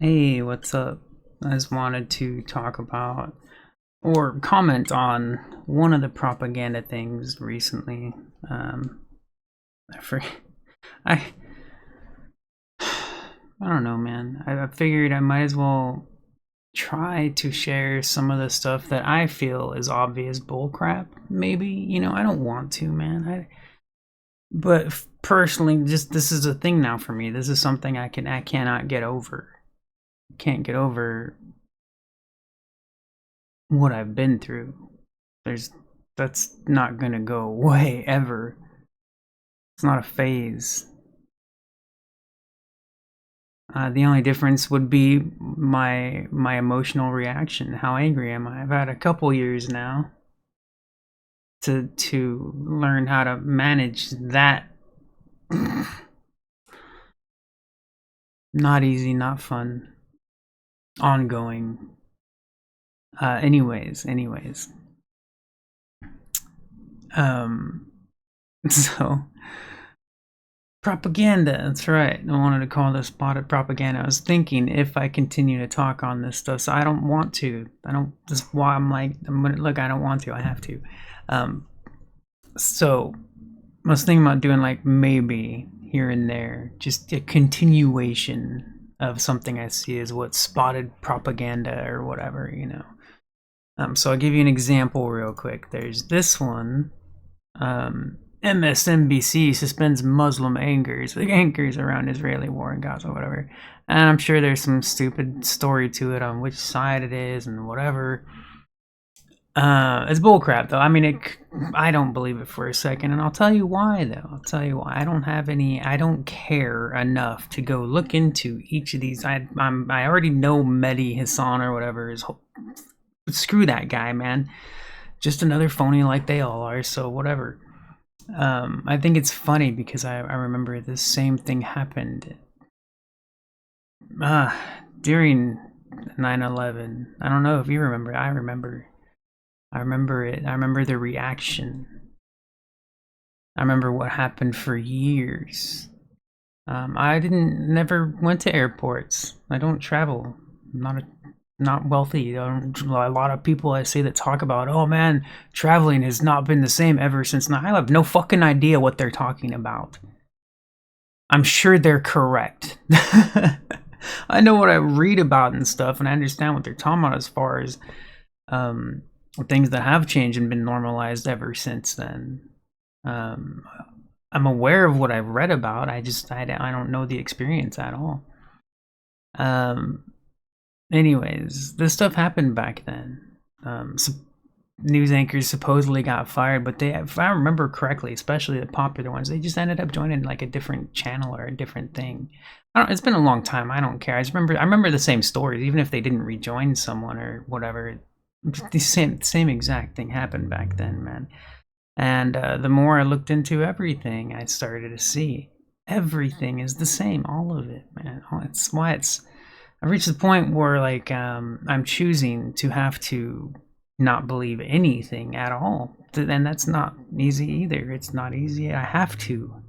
Hey, what's up? I just wanted to talk about or comment on one of the propaganda things recently. Um, I, for, I, I don't know, man. I figured I might as well try to share some of the stuff that I feel is obvious bullcrap. Maybe, I don't want to, man. But personally, just this is a thing now for me. This is something I cannot get over. Can't get over what I've been through. There's That's not gonna go away ever. It's not a phase. The only difference would be my emotional reaction. How angry am I? I've had a couple years now to learn how to manage that. Not easy, not fun, ongoing. Anyways. Um. So propaganda, that's right. I wanted to call this spotted propaganda. I was thinking if I continue to talk on this stuff, so I don't want to. I don't, this is why look, I don't want to, I have to. Um, so I was thinking about doing like maybe here and there, just a continuation of something I see as what spotted propaganda or whatever. So I'll give you an example real quick. There's this one. MSNBC suspends Muslim anchors around Israeli war in Gaza, whatever. And I'm sure there's some stupid story to it on which side it is and whatever. It's bullcrap, though. I mean, I don't believe it for a second, and I'll tell you why, though. I'll tell you why. I don't care enough to go look into each of these. I already know Mehdi Hassan or whatever is. Screw that guy, man. Just another phony like they all are. So whatever. I think it's funny because I remember this same thing happened uh, during 9/11. I don't know if you remember. I remember. I remember it. I remember the reaction. I remember what happened for years. I never went to airports. I don't travel. I'm not wealthy. A lot of people I see that talk about, oh man, traveling has not been the same ever since. I have no fucking idea what they're talking about. I'm sure they're correct. I know what I read about and stuff, and I understand what they're talking about as far as um, things that have changed and been normalized ever since then. Um, I'm aware of what I've read about. I don't know the experience at all. Um, Anyways, this stuff happened back then. News anchors supposedly got fired, but if I remember correctly, especially the popular ones, they just ended up joining like a different channel or a different thing. It's been a long time. I don't care. I remember the same stories, even if they didn't rejoin someone or whatever. The same exact thing happened back then, man. And the more I looked into everything, I started to see everything is the same, all of it, man. It's why I've reached the point where like I'm choosing to have to not believe anything at all. And that's not easy either. It's not easy. I have to.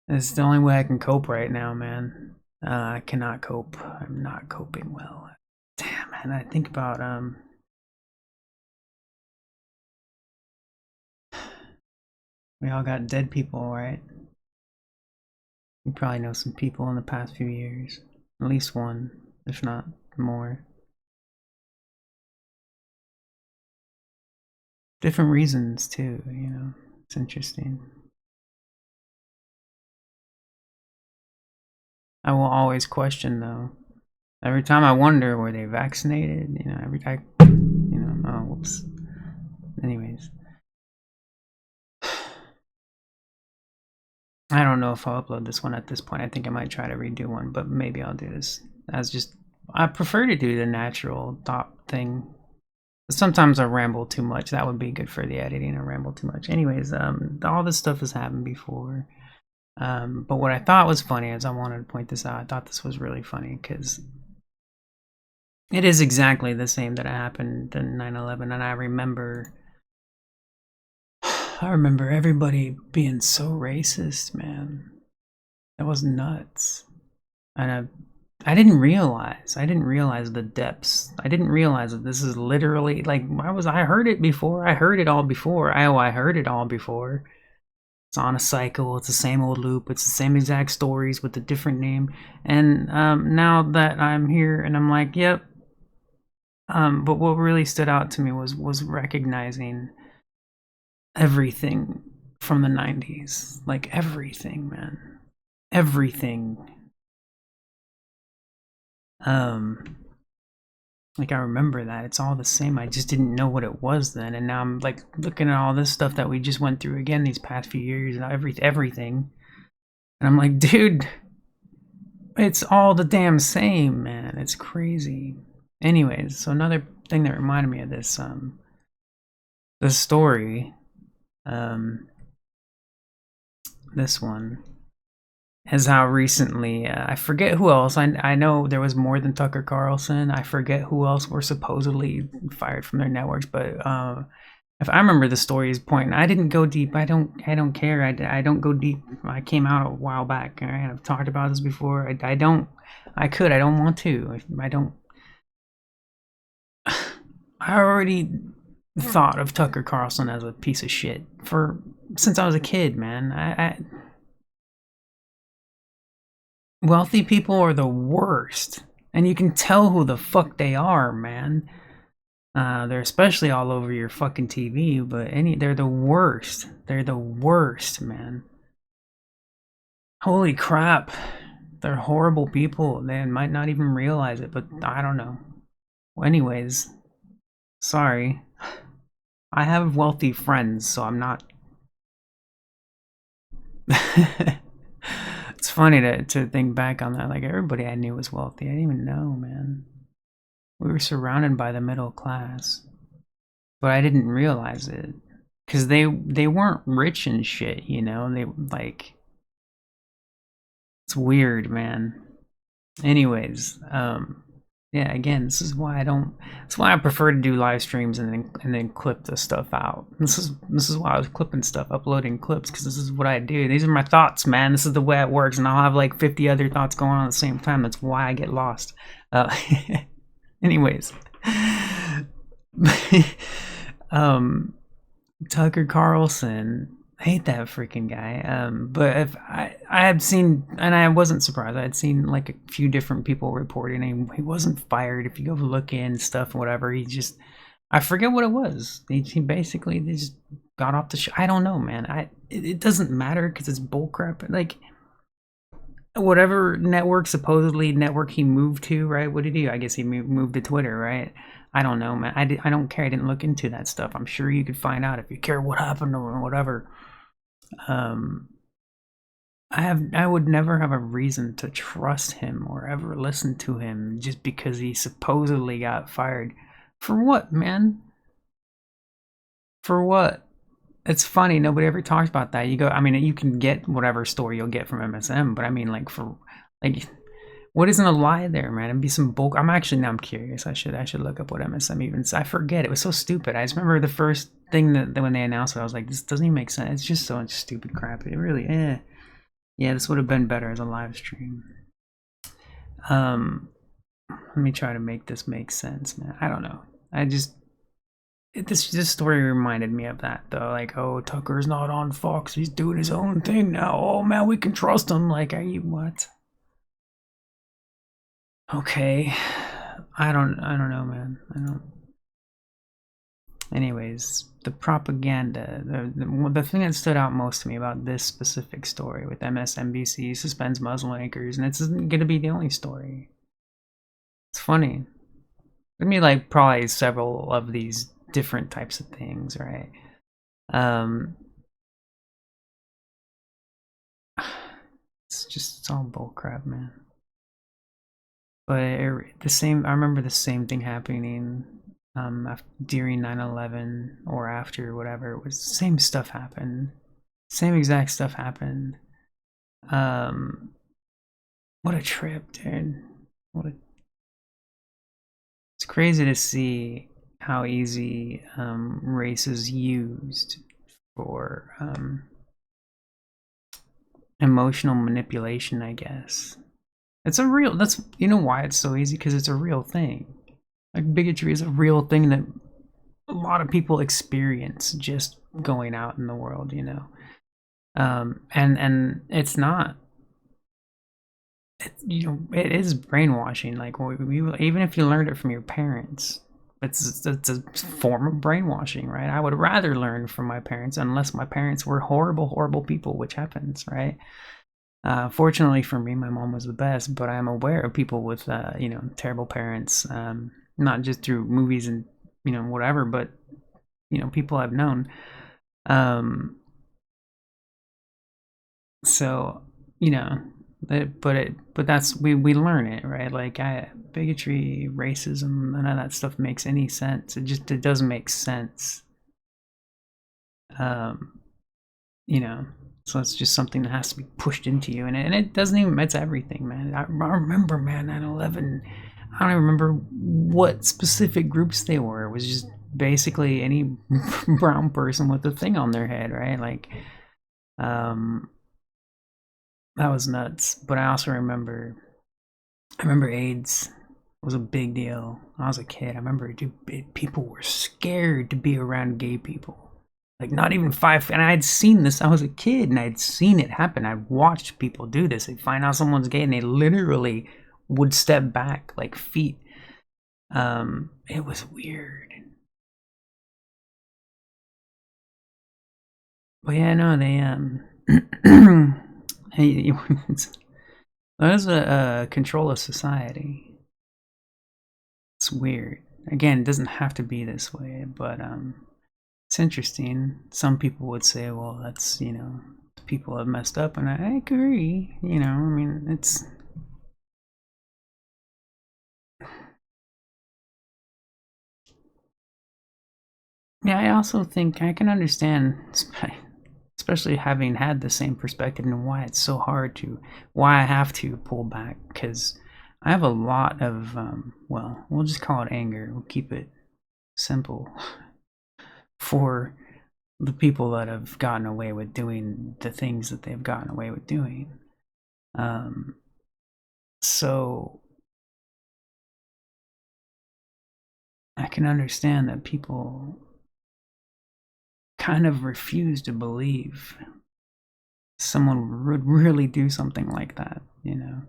It's the only way I can cope right now, man. I cannot cope. I'm not coping well. Damn, man. I think about we all got dead people, right? You probably know some people in the past few years. At least one, if not more. Different reasons too. It's interesting. I will always question though. Every time I wonder, were they vaccinated? Every time, oh, whoops. Anyways, I don't know if I'll upload this one at this point. I think I might try to redo one, but maybe I'll do this as just. I prefer to do the natural thought thing. Sometimes I ramble too much. That would be good for the editing. I ramble too much. Anyways, all this stuff has happened before. But what I thought was funny is I wanted to point this out. I thought this was really funny because it is exactly the same that happened in 9/11, and I remember everybody being so racist, man. That was nuts. And I didn't realize. I didn't realize the depths. I didn't realize that this is literally like I heard it before. I heard it all before. I heard it all before. It's on a cycle. It's the same old loop. It's the same exact stories with a different name. And now that I'm here and I'm like, yep. But what really stood out to me was recognizing everything from the 90s. Like everything, man. Everything. Like I remember that. It's all the same. I just didn't know what it was then. And now I'm like looking at all this stuff that we just went through again these past few years and everything. And I'm like, dude, it's all the damn same, man. It's crazy. Anyways, so another thing that reminded me of this story, this one, is how recently, I forget who else, I know there was more than Tucker Carlson, I forget who else were supposedly fired from their networks, but if I remember the story's point, I didn't go deep, I don't care, I don't go deep, I came out a while back, alright, I've talked about this before, I don't want to, I don't, I already thought of Tucker Carlson as a piece of shit since I was a kid, man. Wealthy people are the worst, and you can tell who the fuck they are, man. They're especially all over your fucking TV, but they're the worst. They're the worst, man. Holy crap. They're horrible people. They might not even realize it, but I don't know. Well, anyways, sorry. I have wealthy friends, so I'm not. It's funny to think back on that. Like everybody I knew was wealthy. I didn't even know, man. We were surrounded by the middle class, but I didn't realize it because they weren't rich and shit. You know, they like. It's weird, man. Anyways, yeah, again, this is why that's why I prefer to do live streams and then clip the stuff out. This is why I was clipping stuff, uploading clips, because this is what I do. These are my thoughts, man. This is the way it works, and I'll have like 50 other thoughts going on at the same time. That's why I get lost. Anyways, Tucker Carlson, I hate that freaking guy. But if I had seen, and I wasn't surprised, I had seen like a few different people reporting, and he wasn't fired. If you go look in stuff, whatever, he just, I forget what it was. He basically they just got off the show. I don't know, man. It doesn't matter because it's bullcrap. Like whatever supposedly network he moved to, right? What did he do? I guess he moved to Twitter, right? I don't know, man. I don't care. I didn't look into that stuff. I'm sure you could find out if you care what happened or whatever. I would never have a reason to trust him or ever listen to him just because he supposedly got fired. For what, man? For what? It's funny, nobody ever talks about that. You go, I mean, you can get whatever story you'll get from MSM, but I mean, like, what isn't a lie there, man? It'd be some bulk. Now I'm curious. I should look up what MSM even said. I forget. It was so stupid. I just remember the first thing that when they announced it, I was like, this doesn't even make sense. It's just so much stupid crap. It really, yeah, this would have been better as a live stream. Let me try to make this make sense, man. I don't know. This story reminded me of that though. Like, oh, Tucker's not on Fox. He's doing his own thing now. Oh man, we can trust him. Like, are you what? Okay, I don't know, man. I don't. Anyways, the propaganda, the thing that stood out most to me about this specific story with MSNBC suspends Muslim anchors, and this isn't gonna be the only story. It's funny. There's me like probably several of these different types of things, right? It's all bullcrap, man. But I remember the same thing happening during 9/11 or after, whatever. It was the same stuff happened. Same exact stuff happened. What a trip, dude. It's crazy to see how easy race is used for emotional manipulation, I guess. It's a real, that's, you know why it's so easy? Because it's a real thing. Like, bigotry is a real thing that a lot of people experience just going out in the world, you know. And it's not, you know, it is brainwashing. Like, even if you learned it from your parents, it's a form of brainwashing, right? I would rather learn from my parents, unless my parents were horrible people, which happens, right? Fortunately for me, my mom was the best, but I'm aware of people with, you know, terrible parents, not just through movies and, you know, whatever, but, you know, people I've known. Um, so, you know, but that's, we learn it, right? Like, bigotry, racism, none of that stuff makes any sense. It doesn't make sense. Um, you know, so it's just something that has to be pushed into you, and it doesn't even, it's everything, man. I remember, man, 9/11, I don't even remember what specific groups they were. It was just basically any brown person with a thing on their head, right? Like, um that was nuts. But I also remember, AIDS was a big deal. I was a kid. I remember, dude, people were scared to be around gay people. Like, not even five. And I had seen this. I was a kid and I'd seen it happen. I'd watched people do this. They'd find out someone's gay and they literally would step back like feet. It was weird. But yeah, no, they hey, that was a control of society. It's weird. Again, it doesn't have to be this way, but it's interesting. Some people would say, well, that's, you know, people have messed up, and I agree. You know, I mean, it's, yeah, I also think I can understand, especially having had the same perspective, and why it's so hard to, why I have to pull back, because I have a lot of, well, we'll just call it anger. We'll keep it simple for the people that have gotten away with doing the things that they've gotten away with doing. So I can understand that people kind of refuse to believe someone would really do something like that, you know.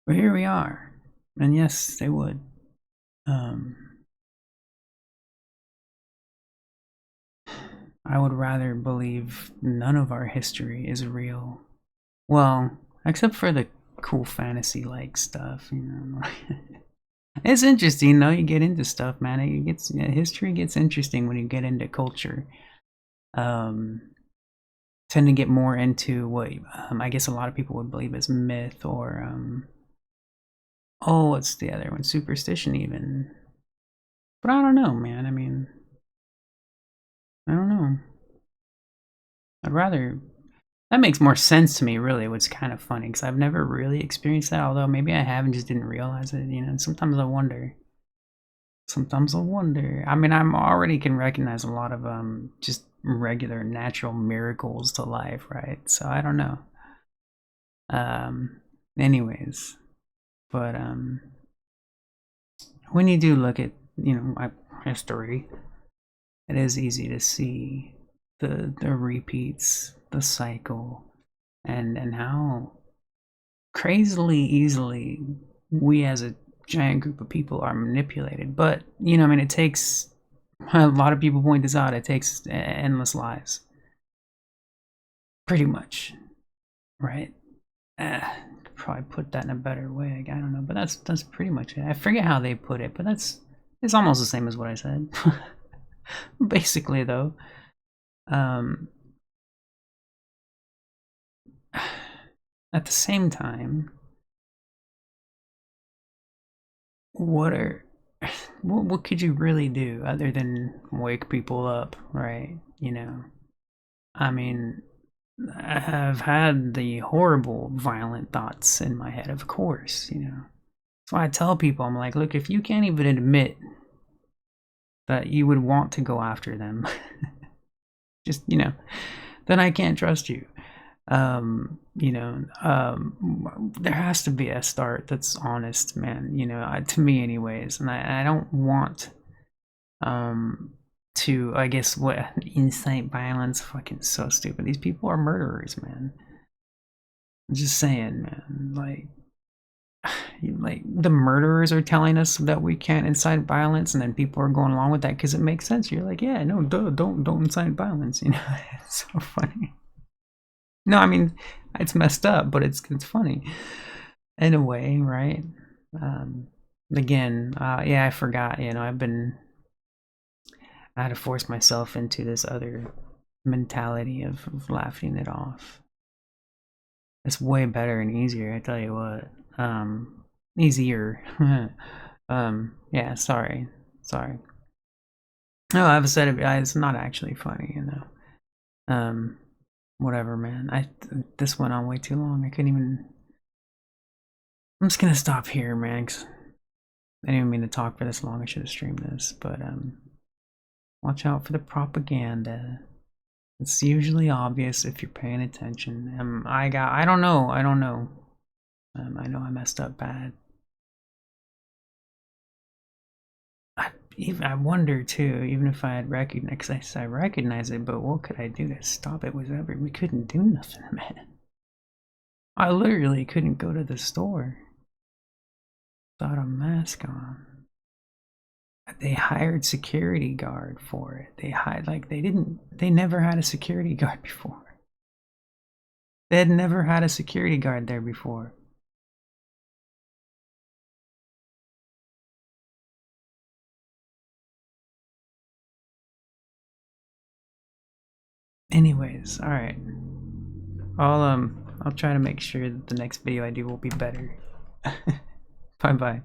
But here we are, and yes, they would. I would rather believe none of our history is real. Well, except for the cool fantasy like stuff, you know. It's interesting though. You get into stuff, man. History gets interesting when you get into culture. Tend to get more into what, I guess a lot of people would believe is myth, or oh, what's the other one? Superstition, even. But I don't know, man. I mean, I don't know. I'd rather. That makes more sense to me, really. What's kind of funny, because I've never really experienced that. Although maybe I have and just didn't realize it. You know, sometimes I wonder. Sometimes I wonder. I mean, I'm already can recognize a lot of just regular natural miracles to life, right? So I don't know. Anyways, but when you do look at, you know, my history, it is easy to see the repeats, the cycle, and how crazily easily we as a giant group of people are manipulated. But, you know, I mean, it takes, a lot of people point this out, it takes endless lives, pretty much, right? Probably put that in a better way, I don't know, but that's pretty much it. I forget how they put it, but it's almost the same as what I said. Basically, though, at the same time, what could you really do other than wake people up, right? You know, I mean, I have had the horrible, violent thoughts in my head, of course, you know. That's why I tell people, I'm like, look, if you can't even admit that you would want to go after them, just, you know, then I can't trust you. You know, there has to be a start that's honest, man, you know, to me anyways, and I don't want to, I guess, what incite violence, fucking so stupid. These people are murderers, man. I'm just saying, man, like the murderers are telling us that we can't incite violence, and then people are going along with that because it makes sense. You're like, yeah, no, duh, don't incite violence, you know. It's so funny. No, I mean, it's messed up, but it's funny in a way, right? Again, yeah, I forgot, you know, I had to force myself into this other mentality of laughing it off. It's way better and easier, I tell you what. Easier. Yeah, sorry. Sorry. No, I've said it, it's not actually funny, you know. Whatever, man. This went on way too long. I couldn't even. I'm just gonna stop here, man. 'Cause I didn't even mean to talk for this long. I should have streamed this, but watch out for the propaganda. It's usually obvious if you're paying attention. I don't know. I don't know. I know I messed up bad. I wonder too, even if I had recognized, because I recognize it, but what could I do to stop it? We couldn't do nothing, man. I literally couldn't go to the store without a mask on. They hired security guard for it. They never had a security guard before. They had never had a security guard there before. Anyways, alright. I'll try to make sure that the next video I do will be better. Bye bye.